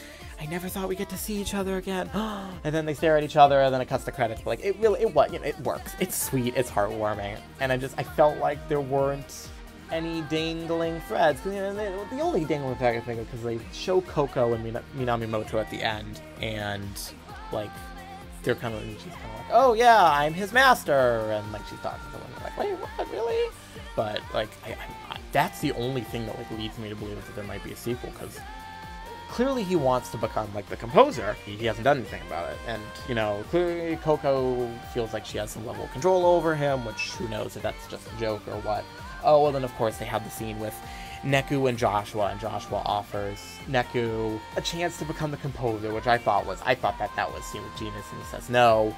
I never thought we get to see each other again. And then they stare at each other, and then it cuts to credits. But like, it works. It's sweet. It's heartwarming. And I felt like there weren't any dangling threads. The only dangling thread I can think of, because they show Coco and Minamimoto at the end, and like she's kind of like, oh yeah, I'm his master, and like she's talking to him, like, wait, what, really? But like, that's the only thing that like leads me to believe that there might be a sequel, because clearly he wants to become like the composer. He hasn't done anything about it, and clearly Coco feels like she has some level of control over him, which who knows if that's just a joke or what. Oh, well, then of course they have the scene with Neku and Joshua offers Neku a chance to become the composer, which I thought that was seen with genius, and he says no.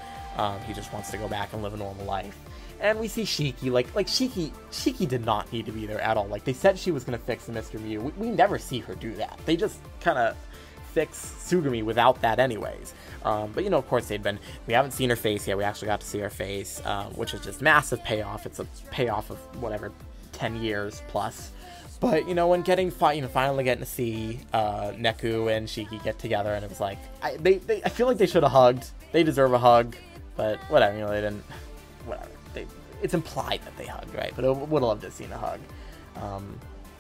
He just wants to go back and live a normal life. And we see Shiki, like Shiki did not need to be there at all. Like, they said she was going to fix Mr. Mew. We never see her do that. They just kind of fix Tsugumi without that anyways. But, you know, of course, we haven't seen her face yet. We actually got to see her face, which is just massive payoff. It's a payoff of, whatever, 10 years plus. But, you know, when finally getting to see Neku and Shiki get together, and it was like, I feel like they should have hugged. They deserve a hug, but whatever, you know, they didn't, whatever. It's implied that they hugged, right? But I would have loved to have seen a hug.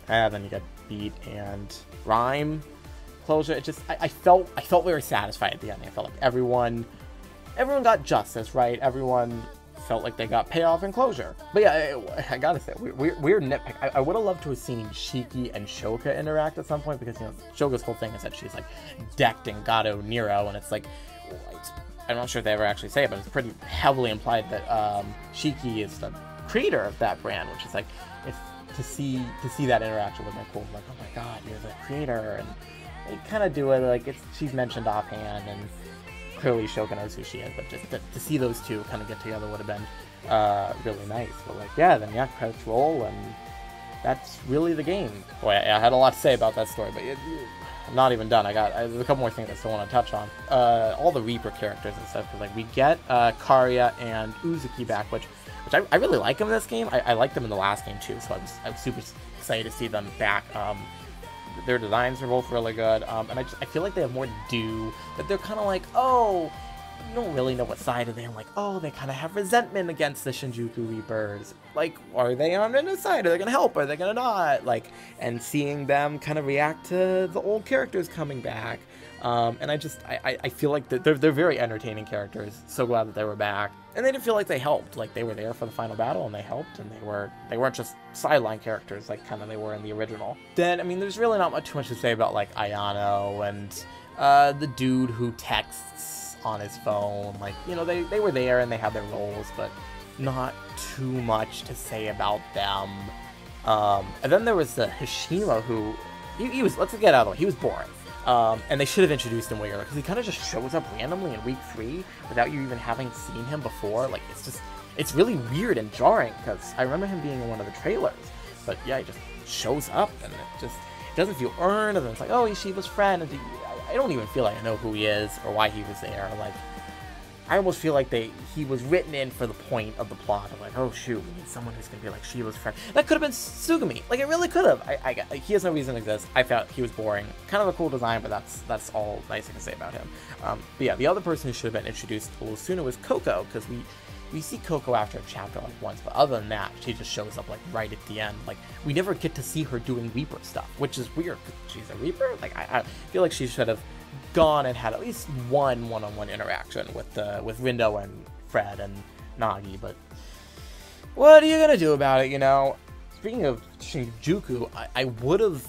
And then you got Beat and Rhyme closure. It just, I felt very satisfied at the end. I felt like everyone got justice, right? Everyone felt like they got payoff and closure. But yeah, I gotta say, weird nitpick. I would have loved to have seen Shiki and Shoka interact at some point, because, you know, Shoka's whole thing is that she's like decked in Gato Nero, and it's like, I'm not sure if they ever actually say it, but it's pretty heavily implied that Shiki is the creator of that brand, which is like, if to see that interaction with Neku, like, oh my god, you're the creator, and they kind of do it like she's mentioned offhand, and clearly Shoka knows who she is, but just to see those two kind of get together would have been really nice. But like, yeah, then yeah, credits roll, and that's really the game. Boy, I had a lot to say about that story, but I'm not even done. There's a couple more things I still want to touch on. All the Reaper characters and stuff, because like we get Karya and Uzuki back, which I really like them in this game. I liked them in the last game too, so I was super excited to see them back. Their designs are both really good, and I feel like they have more to do. That they're kind of like, oh, you don't really know what side of them. Like, oh, they kind of have resentment against the Shinjuku Reapers. Like, are they on their side? Are they gonna help? Are they gonna not? Like, and seeing them kind of react to the old characters coming back. And I feel like they're very entertaining characters. So glad that they were back, and they didn't feel like they helped. Like, they were there for the final battle, and they helped, and they weren't just sideline characters like kind of they were in the original. Then, I mean, there's really not too much to say about like Ayano and the dude who texts on his phone. Like, you know, they were there and they had their roles, but not too much to say about them. And then there was the Hashima, who he was, let's get out of the way, he was boring. And they should have introduced him way earlier, because he kind of just shows up randomly in week 3 without you even having seen him before. Like, it's really weird and jarring, because I remember him being in one of the trailers, but yeah, he just shows up, and it doesn't feel earned, and then it's like, oh, he's Shiva's friend, and I don't even feel like I know who he is or why he was there. Like, I almost feel like he was written in for the point of the plot of like, oh shoot, we need someone who's gonna be like Shiva's friend. That could have been Tsugumi. Like, it really could have. He has no reason to exist. I felt he was boring. Kind of a cool design, but that's all nice I can say about him. But yeah, the other person who should have been introduced a little sooner was Coco, because we see Coco after a chapter like once, but other than that, she just shows up like right at the end. Like, we never get to see her doing Reaper stuff, which is weird, because she's a Reaper. Like, I feel like she should have gone and had at least one-on-one interaction with Rindo and Fred and Nagi, but what are you gonna do about it, you know? Speaking of Shinjuku, I would have,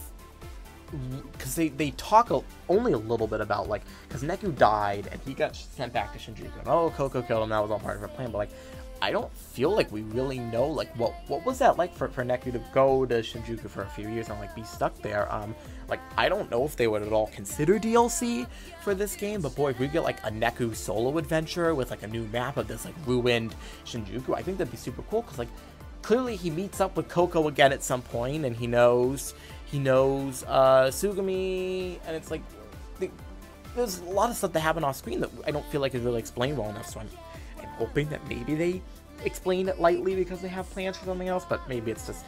because they talk only a little bit about, like, because Neku died and he got sent back to Shinjuku, and oh, Coco killed him, that was all part of her plan, but like, I don't feel like we really know, like, what was that like for Neku to go to Shinjuku for a few years and like be stuck there. Like, I don't know if they would at all consider DLC for this game, but boy, if we get like a Neku solo adventure with like a new map of this like ruined Shinjuku, I think that'd be super cool, because like, clearly he meets up with Coco again at some point, and he knows Tsugumi, and it's like, there's a lot of stuff that happened off screen that I don't feel like is really explained well enough, so I'm hoping that maybe they explain it lightly because they have plans for something else, but maybe it's just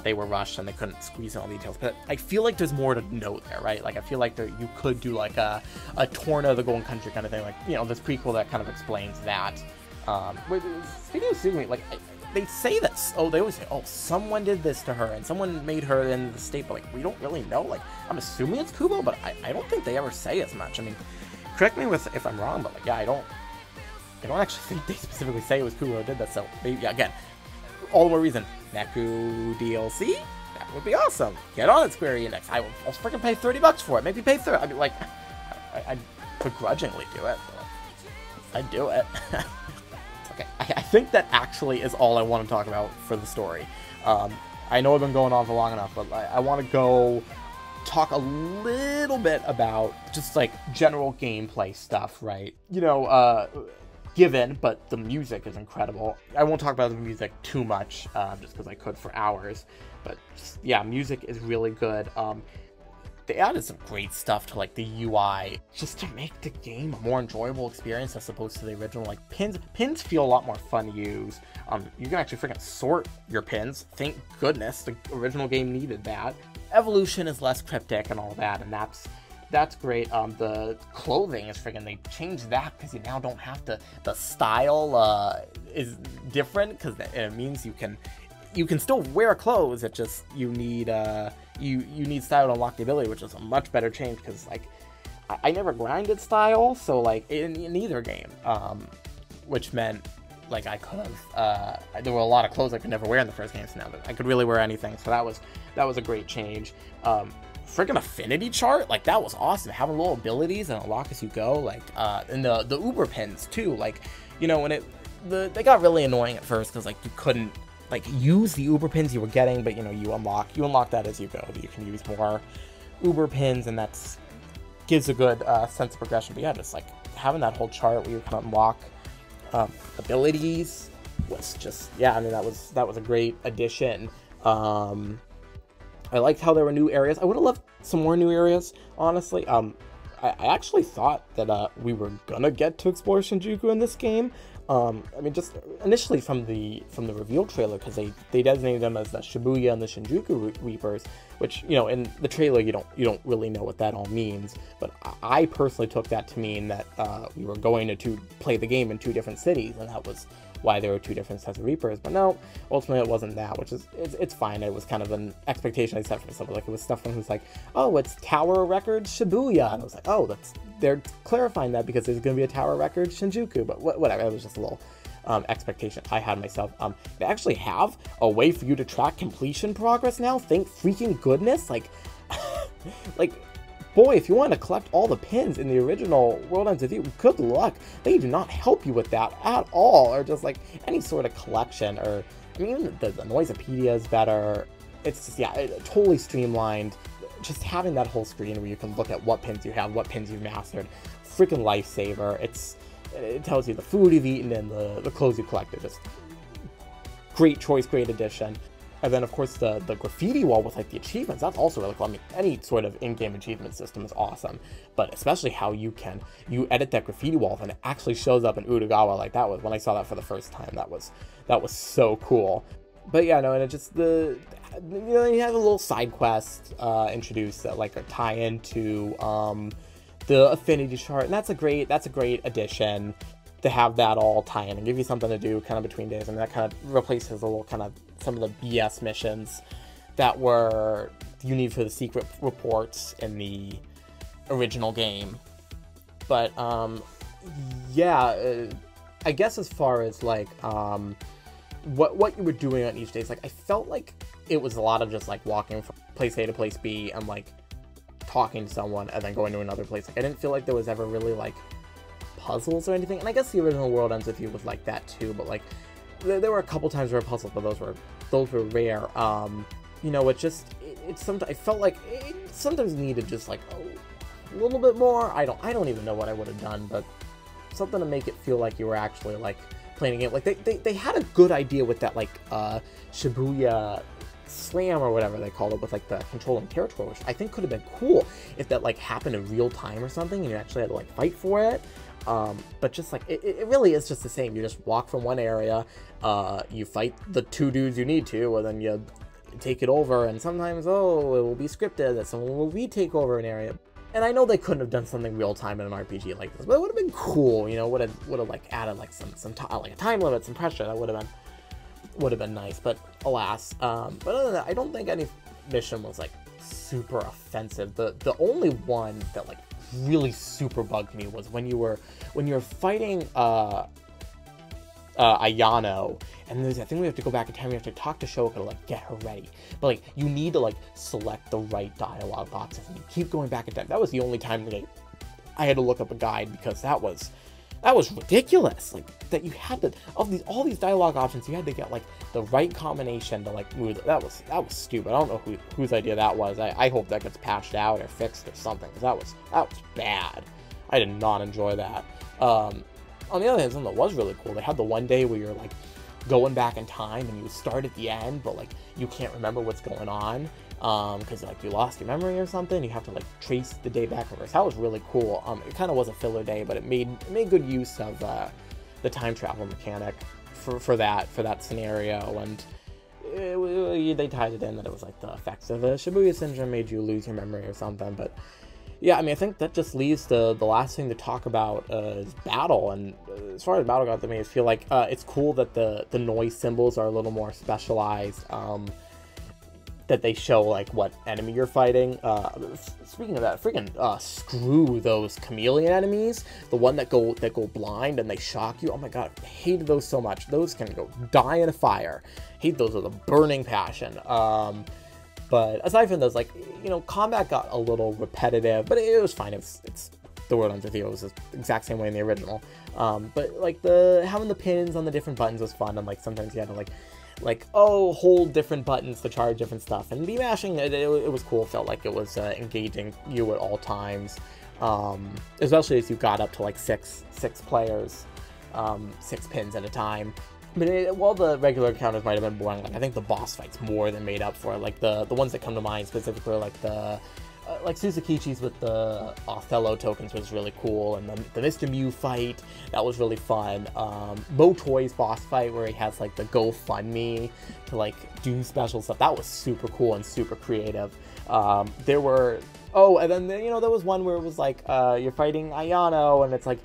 they were rushed and they couldn't squeeze in all details. But I feel like there's more to know there, right? Like, I feel like you could do like a Torna of the Golden Country kind of thing, like, you know, this prequel that kind of explains that. But speaking of Tsugumi, like, they say this. Oh, they always say, oh, someone did this to her and someone made her in the state, but like, we don't really know. Like, I'm assuming it's Kubo, but I don't think they ever say as much. I mean, correct me if I'm wrong, but like, yeah, I don't actually think they specifically say it was Kubo who did that, so maybe, yeah, again, all the more reason. Neku DLC? That would be awesome. Get on it, Square Enix. I'll freaking pay $30 for it. Maybe pay 30. I mean, like, I'd begrudgingly do it, but I'd do it. Okay, I think that actually is all I want to talk about for the story. I know I've been going on for long enough, but I want to go talk a little bit about just like general gameplay stuff, right? You know, given, but the music is incredible. I won't talk about the music too much, just because I could for hours, but just, yeah, music is really good. They added some great stuff to like the UI just to make the game a more enjoyable experience as opposed to the original. Like pins feel a lot more fun to use. You can actually freaking sort your pins. Thank goodness the original game needed that. Evolution is less cryptic and all that, and that's great. The clothing is freaking, they changed that because you now don't have to, the style is different because it means you can still wear clothes. It just, you need you need style to unlock the ability, which is a much better change because like I never grinded style, so like in either game, which meant like I could have there were a lot of clothes I could never wear in the first game, so now that I could really wear anything, so that was a great change. Freaking affinity chart, like that was awesome, having little abilities and unlock as you go, like and the uber pins too, like, you know, when they got really annoying at first because like you couldn't like use the uber pins you were getting, but you know, you unlock that as you go. You can use more uber pins, and that's gives a good sense of progression. But yeah, just like having that whole chart where you can unlock abilities was just, yeah, I mean, that was a great addition. I liked how there were new areas. I would have loved some more new areas, honestly. I actually thought that we were gonna get to explore Shinjuku in this game. I mean, just initially from the reveal trailer, because they designated them as the Shibuya and the Shinjuku Reapers, which, you know, in the trailer you don't really know what that all means. But I personally took that to mean that we were going to play the game in two different cities, and that was why there were two different sets of Reapers. But no, ultimately it wasn't that, which is it's fine. It was kind of an expectation I set for myself. Like, it was stuff from who's like, oh, it's Tower Records Shibuya, and I was like, oh, they're clarifying that because there's going to be a Tower Records Shinjuku. But whatever, it was just a little expectation I had myself. They actually have a way for you to track completion progress now. Thank freaking goodness. Like, like, boy, if you want to collect all the pins in the original World Ends With You, good luck. They do not help you with that at all, or just like any sort of collection, or I mean, even the Noisepedia is better. It's just, yeah, totally streamlined. Just having that whole screen where you can look at what pins you have, what pins you've mastered, freaking lifesaver. It tells you the food you've eaten and the clothes you collected. Just great choice, great addition. And then, of course, the graffiti wall with, like, the achievements, that's also really cool. I mean, any sort of in-game achievement system is awesome, but especially how you edit that graffiti wall and it actually shows up in Utagawa. Like, that was, when I saw that for the first time, that was so cool. But yeah, no, and it just, you know, you have a little side quest introduced that, like, a tie-in to the affinity chart, and that's a great addition to have that all tie in and give you something to do kind of between days. I mean, that kind of replaces a little kind of some of the BS missions that you need for the secret reports in the original game. But yeah, I guess as far as like what you were doing on each day, it's like I felt like it was a lot of just like walking from place A to place B and like talking to someone and then going to another place. Like, I didn't feel like there was ever really like puzzles or anything, and I guess the original World Ends With You was like that too, but like there were a couple times where puzzles, but those were rare. You know, I felt like it sometimes needed just like a little bit more. I don't even know what I would have done, but something to make it feel like you were actually like playing a game. Like they had a good idea with that like Shibuya Slam or whatever they called it, with like the controlling territory, which I think could have been cool if that like happened in real time or something and you actually had to like fight for it. But just like it really is just the same. You just walk from one area, you fight the two dudes you need to, and then you take it over, and sometimes, oh, it will be scripted that someone will retake over an area. And I know they couldn't have done something real time in an RPG like this, but it would have been cool, you know, would have like added like like a time limit, some pressure. That would have been nice, but alas. But other than that, I don't think any mission was like super offensive. The only one that like really super bugged me was when you were fighting Ayano, and I think we have to go back in time. We have to talk to Shoko to like get her ready, but like you need to like select the right dialogue boxes, and you keep going back in time. That was the only time that I had to look up a guide, because that was ridiculous. Like, that you had to, all these dialogue options, you had to get like the right combination to like move. That was stupid. I don't know whose idea that was. I hope that gets patched out or fixed or something, because that was bad. I did not enjoy that. On the other hand, something that was really cool, they had the one day where you're like going back in time and you start at the end, but like you can't remember what's going on because like you lost your memory or something. You have to like trace the day back over. So that was really cool. It kind of was a filler day, but it made good use of the time travel mechanic for that scenario. And they tied it in that it was like the effects of the Shibuya syndrome made you lose your memory or something. But yeah, I mean, I think that just leaves the last thing to talk about is battle. And as far as battle goes, I mean, I feel like it's cool that the noise symbols are a little more specialized. That they show like what enemy you're fighting. Speaking of that, freaking screw those chameleon enemies. The one that go blind and they shock you. Oh my god, I hated those so much. Those can go die in a fire. Hate those with a burning passion. But aside from those, like, you know, combat got a little repetitive, but it was fine. It's the World Ends With You. It was the exact same way in the original. But like having the pins on the different buttons was fun, and like sometimes you had to like hold different buttons to charge different stuff, and be mashing it was cool. Felt like it was engaging you at all times, especially as you got up to like six players, 6 pins at a time. But while the regular encounters might have been boring, like I think the boss fights more than made up for it. Like the ones that come to mind specifically are like the like Suzukichi's with the Othello tokens was really cool, and the Mr. Mew fight, that was really fun. Motoy's boss fight where he has like the GoFundMe to like do special stuff, that was super cool and super creative. There were, and then you know there was one where it was like you're fighting Ayano and it's like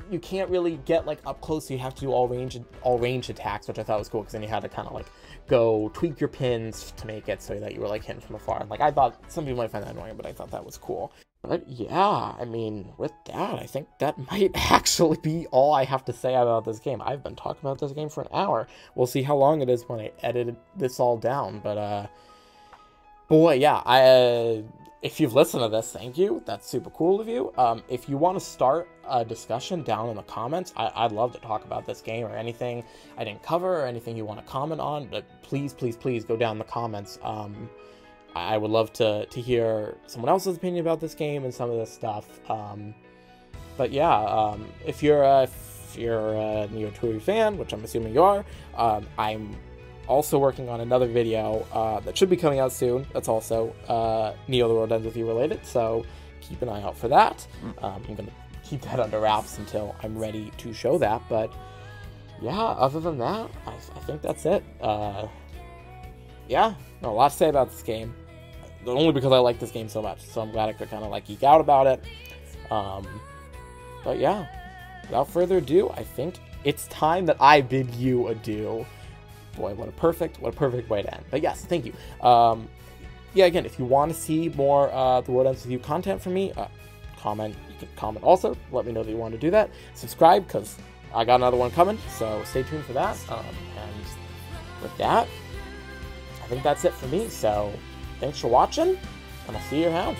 you can't really get like up close, so you have to do all range attacks, which I thought was cool because then you had to kind of like go tweak your pins to make it so that you were like hitting from afar. And like I thought some people might find that annoying, but I thought that was cool. But yeah, I mean, with that, I think that might actually be all I have to say about this game. I've been talking about this game for an hour. We'll see how long it is when I edit this all down. But boy, yeah, if you've listened to this, thank you. That's super cool of you. If you want to start a discussion down in the comments, I'd love to talk about this game or anything I didn't cover or anything you want to comment on. But please, please, please go down in the comments. I would love to hear someone else's opinion about this game and some of this stuff. But yeah, if you're a Neo 2 fan, which I'm assuming you are, I'm also working on another video that should be coming out soon. That's also Neo: The World Ends With You related, so keep an eye out for that. I'm going to keep that under wraps until I'm ready to show that, but yeah, other than that, I think that's it. Yeah, not a lot to say about this game, only because I like this game so much, so I'm glad I could kind of like geek out about it. But yeah, without further ado, I think it's time that I bid you adieu. Boy, what a perfect way to end. But yes, thank you. Yeah, again, if you want to see more The World Ends With You content from me, comment. You can comment also. Let me know that you want to do that. Subscribe, because I got another one coming, so stay tuned for that. And with that, I think that's it for me. So thanks for watching, and I'll see you around.